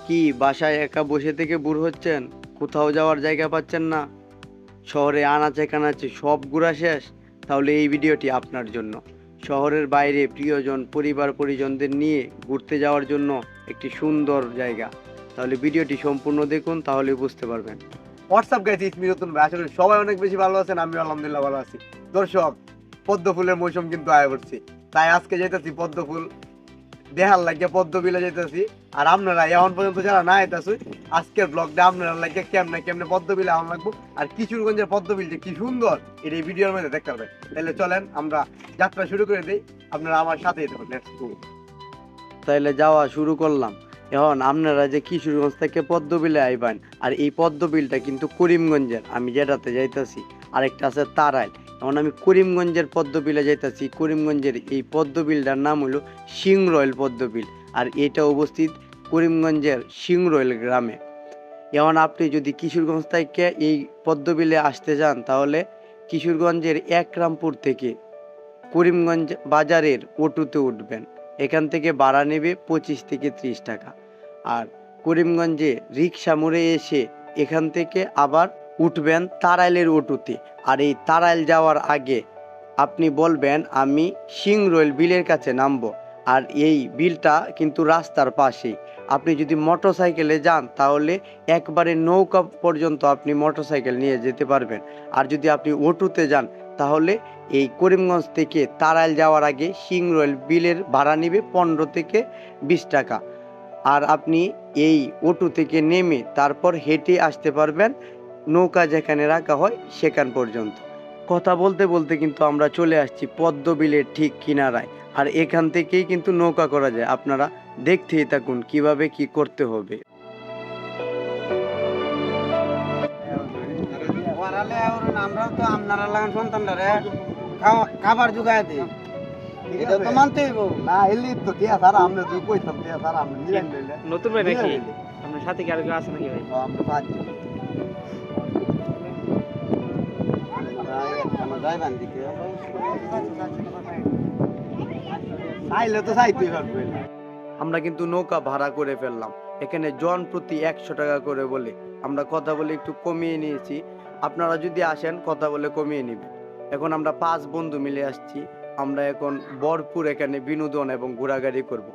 কি বাসায় একা বসে থেকে বোর হচ্ছেন? কোথাও যাওয়ার জায়গা পাচ্ছেন না? শহরে আনাচে কানাচে সব ঘোরা শেষ? তাহলে এই ভিডিওটি আপনার জন্য। শহরের বাইরে প্রিয়জন পরিবার পরিজনদের নিয়ে ঘুরতে যাওয়ার জন্য একটি সুন্দর জায়গা। তাহলে ভিডিওটি সম্পূর্ণ দেখুন, তাহলে বুঝতে পারবেন। হোয়াটসঅ্যাপ গাইস, ইটস মি নতুন ভাই। আসলে সবাই অনেক বেশি ভালো আছেন, আমি আলহামদুলিল্লাহ ভালো আছি। দর্শক, পদ্ম ফুলের মৌসুম কিন্তু আয় করছে, তাই আজকে যাইতেছি পদ্ম ফুল দেখার লাগিয়ে পদ্ম বিলে যাইতেছি। আর আপনারা এখন পর্যন্ত যারা না আইতাছে, আজকের ব্লগটা আপনারা লাগে কেমনে কেমনে পদ্ম বিলে আমার লাগবো আর কিশোরগঞ্জের পদ্ম বিল যে কি সুন্দর এটা এই ভিডিওর মধ্যে দেখতে পাবেন। তাহলে চলেন আমরা যাত্রা শুরু করে দিই, আপনারা আমার সাথেই থাকুন। Let's go. তাইলে যাওয়া শুরু করলাম। এখন আপনারা যে কিশোরগঞ্জ থেকে পদ্মবিলে আইবেন, আর এই পদ্মবিলটা কিন্তু করিমগঞ্জের, আমি যেটাতে যাইতাছি। আরেকটা আছে তারাইল। এখন আমি করিমগঞ্জের পদ্মবিলে যাইতাছি। করিমগঞ্জের এই পদ্মবিলটার নাম হলো সিংরয়েল পদ্মবিল, আর এটা অবস্থিত করিমগঞ্জের সিংরয়েল গ্রামে। এখন আপনি যদি কিশোরগঞ্জ থেকে এই পদ্মবিলে আসতে চান, তাহলে কিশোরগঞ্জের একরামপুর থেকে করিমগঞ্জ বাজারের অটোতে উঠবেন। এখান থেকে ভাড়া নেবে 25 থেকে 30 টাকা। আর করিমগঞ্জে রিক্সা মোড়ে এসে এখান থেকে আবার উঠবেন তারাইলের অটোতে। আর এই তারাইল যাওয়ার আগে আপনি বলবেন আমি সিংরয়েল বিলের কাছে নামবো। আর এই বিলটা কিন্তু রাস্তার পাশেই। আপনি যদি মোটরসাইকেলে যান, তাহলে একবারে নৌকা পর্যন্ত আপনি মোটরসাইকেল নিয়ে যেতে পারবেন। আর যদি আপনি অটোতে যান, তাহলে এই করিমগঞ্জ থেকে তারাইল যাওয়ার আগে সিংরয়েল বিলের ভাড়া নেবে 15 থেকে 20 টাকা। আর আপনি এই অটো থেকে নেমে তারপর হেঁটে আসতে পারবেন নৌকা যেখানে রাখা হয় সেখান পর্যন্ত। কথা বলতে বলতে কিন্তু আমরা চলে আসছি পদ্ম বিলের ঠিক কিনারায়। আর এখান থেকেই কিন্তু নৌকা করা যায়। আপনারা দেখতেই থাকুন কিভাবে কি করতে হবে। আমরাও তো আপনারা লাগান সন্তানরা খাবার জোগায় দিই, এটা তো মানতে হইব না এলি তো দিয়া সারা আমরা তুই কইতাম দিয়া সারা আমরা নিলেন লইলে নতুন ভাই নাকি আপনার সাথে কি আর কেউ আছে নাকি ভাই? আমরা পাঁচ চাইলে তো চাইতেই পারবে। আমরা কিন্তু নৌকা ভাড়া করে ফেললাম। এখানে জন প্রতি 100 টাকা করে বলে আমরা কথা বলে একটু কমিয়ে নিয়েছি। আপনারা যদি আসেন কথা বলে কমিয়ে নেবেন। এখন আমরা 5 বন্ধু মিলে আসছি। আমরা এখন ভরপুর এখানে বিনোদন এবং ঘোরাঘুরি করব।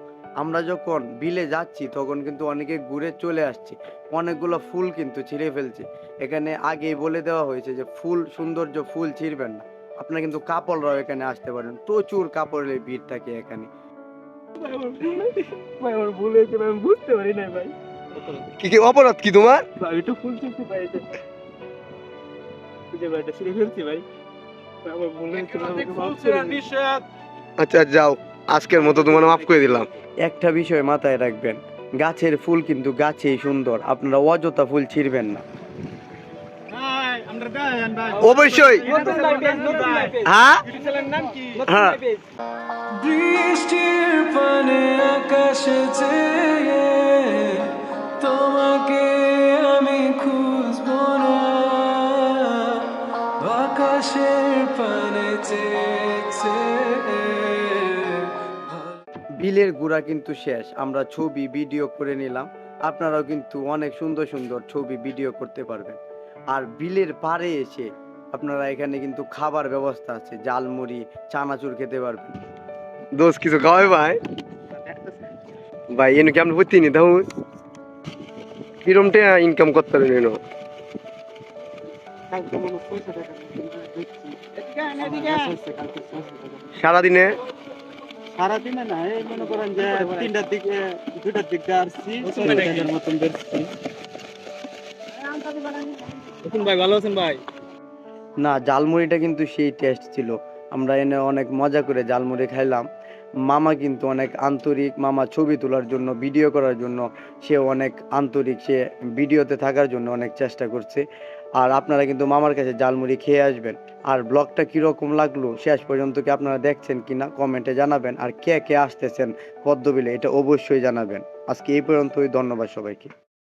আমরা যখন বিলে যাচ্ছি তখন কিন্তু অনেকে ঘুরে চলে আসছে। অনেকগুলো ফুল কিন্তু ছিঁড়ে ফেলছে। এখানে আগেই বলে দেওয়া হয়েছে যে ফুল সৌন্দর্য, ফুল ছিঁড়বেন না। আপনারা কিন্তু কাপড়রাও এখানে আসতে পারেন। প্রচুর কাপড়ের ভিড় থাকে এখানে। ভাই আমার ভুল হয়েছে ভাই, আমি বুঝতে পারি না ভাই। কি কি অপরাধ কি তোমার? ভাই একটু ফুল চিনতে ভাই, এটা ভাই এটা ছিঁড়ে ফেলছি ভাই। ভাই আমার ভুল হয়েছে ভাই, আমাকে মাফ করে দিন। আচ্ছা যাও, আজকের মতো তোমার মাফ করে দিলাম। একটা বিষয় মাথায় রাখবেন, গাছের ফুল কিন্তু গাছেই সুন্দর। আপনারা অযথা ফুল ছিঁড়বেন না। অবশ্যই। হ্যাঁ হ্যাঁ বৃষ্টির পানে আকাশে চেয়ে তোমাকে আমি খুঁজবো না, আকাশের পানে চেয়ে। বিলের ঘোরা কিন্তু শেষ। আমরা ছবি ভিডিও করে নিলাম। আপনারাও কিন্তু অনেক সুন্দর সুন্দর ছবি ভিডিও করতে পারবেন। আর বিলের পাড়ে এসে আপনারা এখানে কিন্তু খাবার ব্যবস্থা আছে, জালমুড়ি, চানাচুর খেতে পারবেন। দোষ কিছু খাওয়াই ভাই? ভাই এনে কেমন বুঝতে নি দাও কিরমটা ইনকাম করতে পারবেন এনো? সারাদিনে সারাদিনে না, এই মনে করেন যে 3টার দিকে 2টার দিকে আসছি, 6টার মতন বেরছি। নতুন ভাই ভালো আছেন ভাই? না, জালমুড়িটা কিন্তু সেই টেস্ট ছিল। আমরা এনে অনেক মজা করে জালমুড়ি খাইলাম। মামা কিন্তু অনেক আন্তরিক। মামা ছবি তোলার জন্য, ভিডিও করার জন্য সে অনেক আন্তরিক। সে ভিডিওতে থাকার জন্য অনেক চেষ্টা করছে। আর আপনারা কিন্তু মামার কাছে জালমুড়ি খেয়ে আসবেন। আর ব্লগটা কীরকম লাগলো, শেষ পর্যন্ত কি আপনারা দেখছেন কি না কমেন্টে জানাবেন। আর কে কে আসতেছেন পদ্মবিলে এটা অবশ্যই জানাবেন। আজকে এই পর্যন্তই। ধন্যবাদ সবাইকে।